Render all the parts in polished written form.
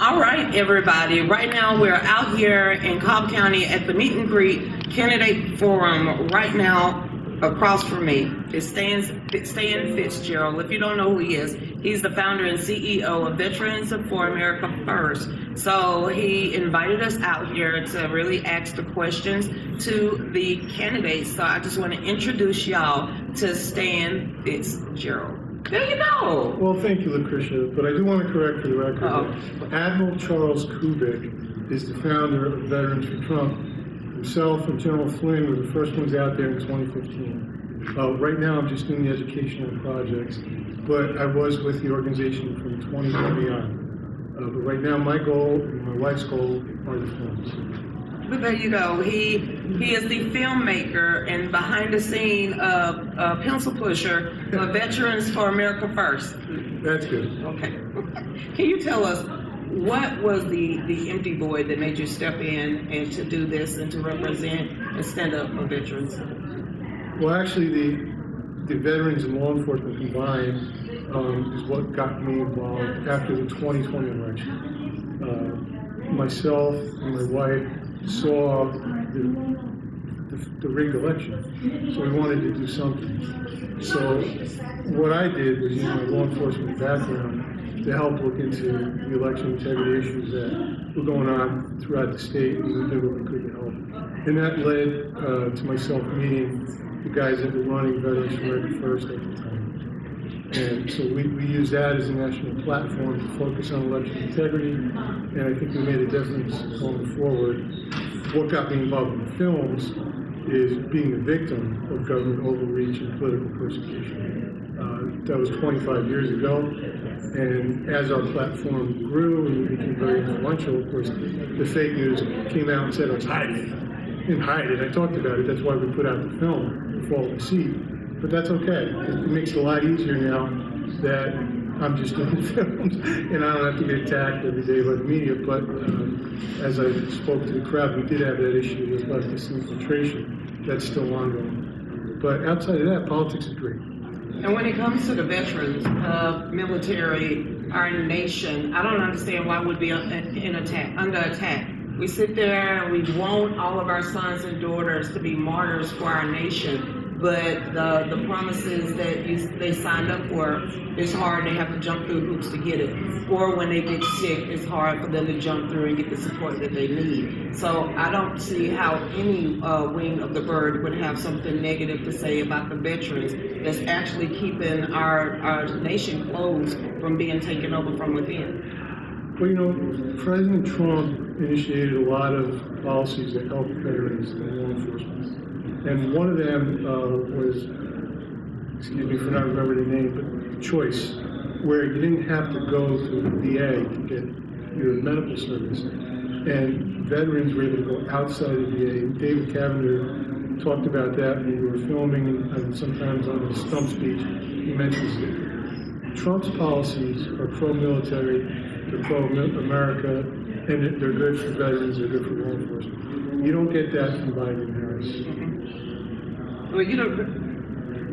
All right, everybody. Right now, we're out here in Cobb County at the Meet and Greet Candidate Forum. Right now, across from me is Stan Fitzgerald. If you don't know who he is, he's the founder and CEO of Veterans for America First. So he invited us out here to really ask the questions to the candidates. So I just want to introduce y'all to Stan Fitzgerald. There you go. Well, thank you, Lucretia, but I do want to correct for the record that Admiral Charles Kubik is the founder of Veterans for Trump. Himself and General Flynn were the first ones out there in 2015. Right now, I'm just doing the educational projects, but I was with the organization from 20 and beyond. But right now, my goal and my wife's goal are the films. But there you go. He is the filmmaker and behind the scene pencil pusher of Veterans for America First. That's good. Okay. Can you tell us what was the empty void that made you step in and to do this and to represent and stand up for veterans? Well, actually, the veterans and law enforcement combined is what got me involved after the 2020 election. Myself and my wife saw the rigged election, so we wanted to do something. So what I did was use my law enforcement background to help look into the election integrity issues that were going on throughout the state, and we did what we could to help. And that led to myself meeting the guys that were running Veterans for America First at the time. And so we use that as a national platform to focus on election integrity, and I think we made a difference going forward. What got me involved in the films is being a victim of government overreach and political persecution. That was 25 years ago, and as our platform grew and we became very influential, of course, the fake news came out and said I was hiding it. Didn't hide it, I talked about it, that's why we put out the film for all to see. But that's okay. It makes it a lot easier now that I'm just doing films and I don't have to get attacked every day by the media. But as I spoke to the crowd, we did have that issue with leftist infiltration. That's still ongoing. But outside of that, politics is great. And when it comes to the veterans, military, our nation, I don't understand why we'd be under attack. We sit there and we want all of our sons and daughters to be martyrs for our nation. But the promises that they signed up for, it's hard. They have to jump through hoops to get it. Or when they get sick, it's hard for them to jump through and get the support that they need. So I don't see how any wing of the bird would have something negative to say about the veterans that's actually keeping our nation closed from being taken over from within. Well, you know, President Trump initiated a lot of policies that help veterans and law enforcement. And one of them was, excuse me for not remembering the name, but choice, where you didn't have to go to the VA to get your medical service. And veterans were able to go outside of the VA. David Cavender talked about that when we were filming, and sometimes on his stump speech, he mentions it. Trump's policies are pro-military, they're pro-America, and they're good for veterans, they're good for law enforcement. You don't get that from Biden and Harris. Well, you know,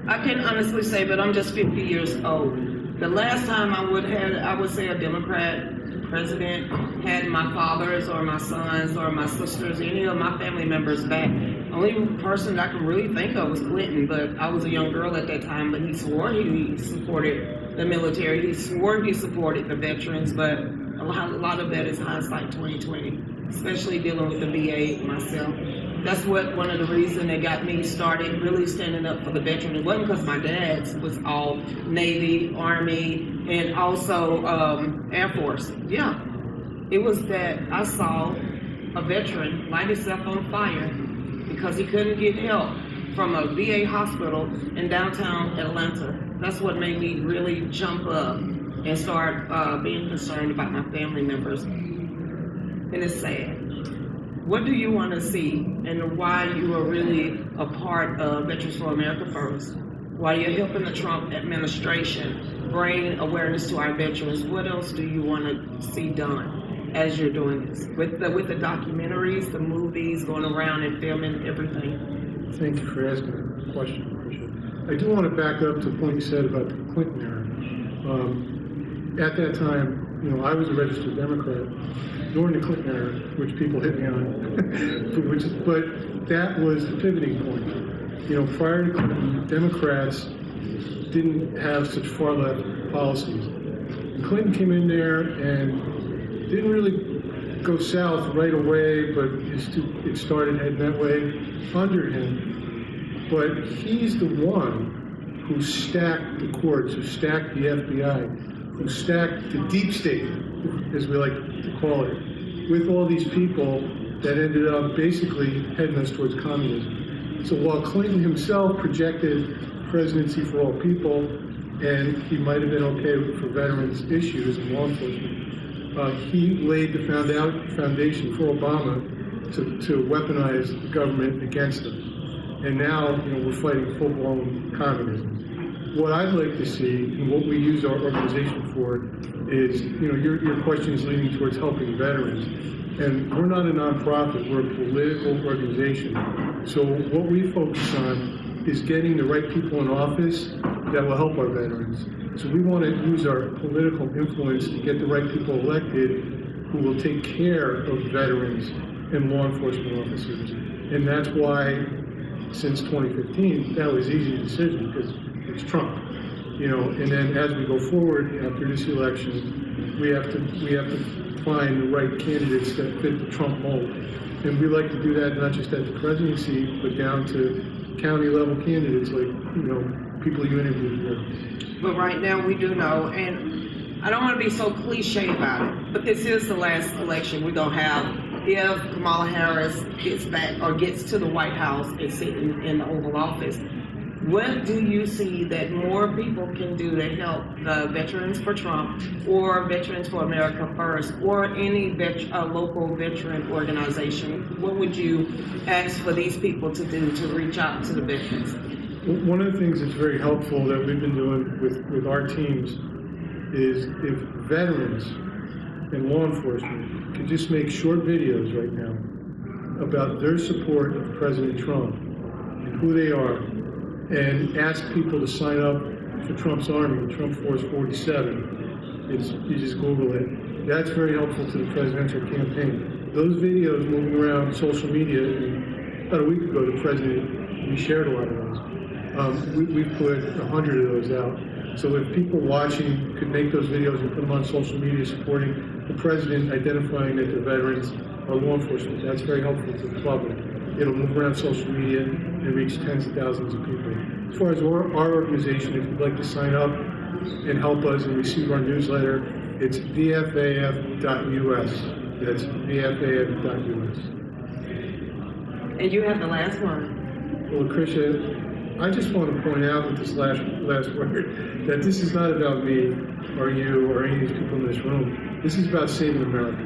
I can honestly say that I'm just 50 years old. The last time I would say a Democrat president had my fathers or my sons or my sisters, any of my family members back. The only person I can really think of was Clinton, but I was a young girl at that time, but he swore he supported the military. He swore he supported the veterans, but a lot of that is hindsight 2020, especially dealing with the VA myself. That's one of the reasons that got me started really standing up for the veterans. It wasn't because my dad's was all Navy, Army, and also Air Force. Yeah, it was that I saw a veteran light himself on fire because he couldn't get help from a VA hospital in downtown Atlanta. That's what made me really jump up and start being concerned about my family members. And it's sad. What do you want to see and why you are really a part of Veterans for America First? Why you're helping the Trump administration bring awareness to our veterans? What else do you want to see done as you're doing this? With the documentaries, the movies, going around and filming everything? Thank you for asking the question, Patricia. I do want to back up to the point you said about the Clinton era. At that time, you know, I was a registered Democrat during the Clinton era, which people hit me on, but that was the pivoting point. You know, prior to Clinton, Democrats didn't have such far left policies. And Clinton came in there and didn't really go south right away, but it started heading that way under him. But he's the one who stacked the courts, who stacked the FBI, who stacked the deep state, as we like to call it, with all these people that ended up basically heading us towards communism. So while Clinton himself projected presidency for all people, and he might have been okay for veterans issues and law enforcement, he laid the foundation for Obama to weaponize the government against us. And now, you know, we're fighting full-blown communism. What I'd like to see, and what we use our organization for, is, you know, your question is leaning towards helping veterans. And we're not a nonprofit, we're a political organization. So what we focus on is getting the right people in office that will help our veterans. So we want to use our political influence to get the right people elected who will take care of veterans and law enforcement officers. And that's why, since 2015, that was an easy decision because it's Trump. You know, and then as we go forward after this election, we have to find the right candidates that fit the Trump mold. And we like to do that not just at the presidency, but down to county level candidates, like, you know, people you interviewed with. But right now we do know, and I don't want to be so cliche about it, but this is the last election we're going to have. If Kamala Harris gets back or gets to the White House and sitting in the Oval Office, what do you see that more people can do to help the Veterans for Trump or Veterans for America First or any local veteran organization? What would you ask for these people to do to reach out to the veterans? One of the things that's very helpful that we've been doing with our teams is if veterans and law enforcement could just make short videos right now about their support of President Trump and who they are, and ask people to sign up for Trump's Army, Trump Force 47. You just Google it. That's very helpful to the presidential campaign. Those videos moving around social media, and about a week ago, the president, we shared a lot of those. We put 100 of those out. So if people watching could make those videos and put them on social media supporting the president, identifying that they're veterans or law enforcement, that's very helpful to the public. It'll move around social media and reach tens of thousands of people. As far as our organization, if you'd like to sign up and help us and receive our newsletter, it's VFAF.us. That's VFAF.us. And you have the last one. Well, Lucretia, I just want to point out with this last word that this is not about me or you or any of these people in this room. This is about saving America.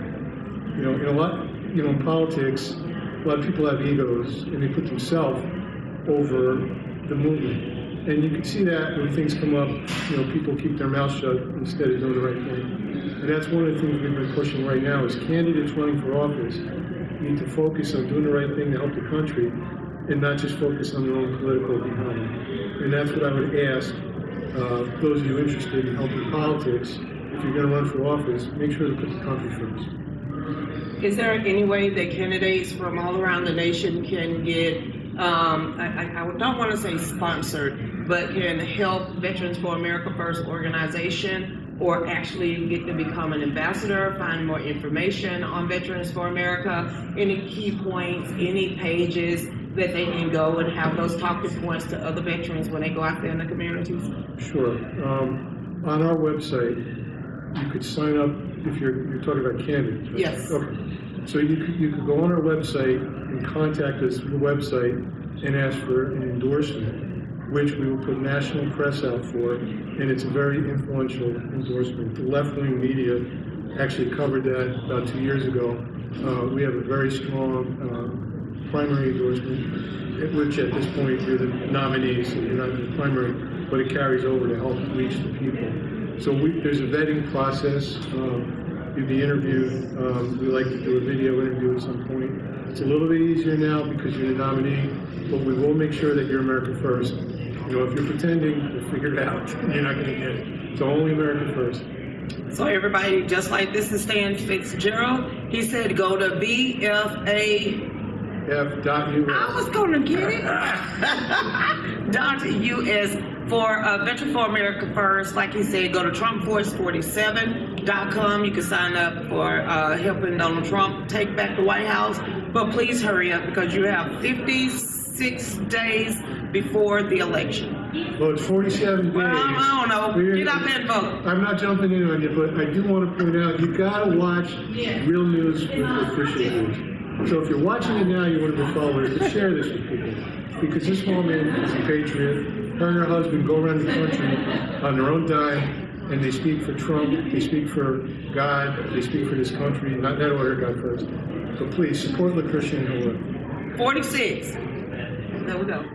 You know, in politics, a lot of people have egos and they put themselves over the movement. And you can see that when things come up, you know, people keep their mouth shut instead of doing the right thing. And that's one of the things we've been pushing right now is candidates running for office need to focus on doing the right thing to help the country and not just focus on their own political behind. And that's what I would ask those of you interested in helping politics, if you're going to run for office, make sure to put the country first. Is there any way that candidates from all around the nation can get, I don't want to say sponsored, but can help Veterans for America First organization or actually get to become an ambassador, find more information on Veterans for America, any key points, any pages that they can go and have those talking points to other veterans when they go out there in the communities? Sure. On our website, you could sign up if you're talking about candidates, right? Yes. Okay. So you could go on our website and contact us through the website and ask for an endorsement, which we will put national press out for, and it's a very influential endorsement. The left-wing media actually covered that about 2 years ago. We have a very strong primary endorsement, which at this point you're the nominee, so you're not the primary, but it carries over to help reach the people. So there's a vetting process. You'd be interviewed. We like to do a video interview at some point. It's a little bit easier now because you're the nominee, but we will make sure that you're America First. You know, if you're pretending, we'll figure it out. You're not going to get it. So only America First. So everybody, just like this is Stan Fitzgerald, he said go to VFAF. F.US. I was gonna get it. .US for Veteran for America First. Like he said, go to TrumpForce47.com. You can sign up for helping Donald Trump take back the White House. But please hurry up because you have 56 days before the election. Well, it's 47 days. Well, I don't know. Get out there and vote. I'm not jumping in on you, but I do want to point out, you gotta watch real news with official news. So if you're watching it now, you want to be followers, but share this with people. Because this woman is a patriot. Her and her husband go around the country on their own dime, and they speak for Trump, they speak for God, they speak for this country, not that order, God first. So please, support Lucretia and her work. 46. There we go.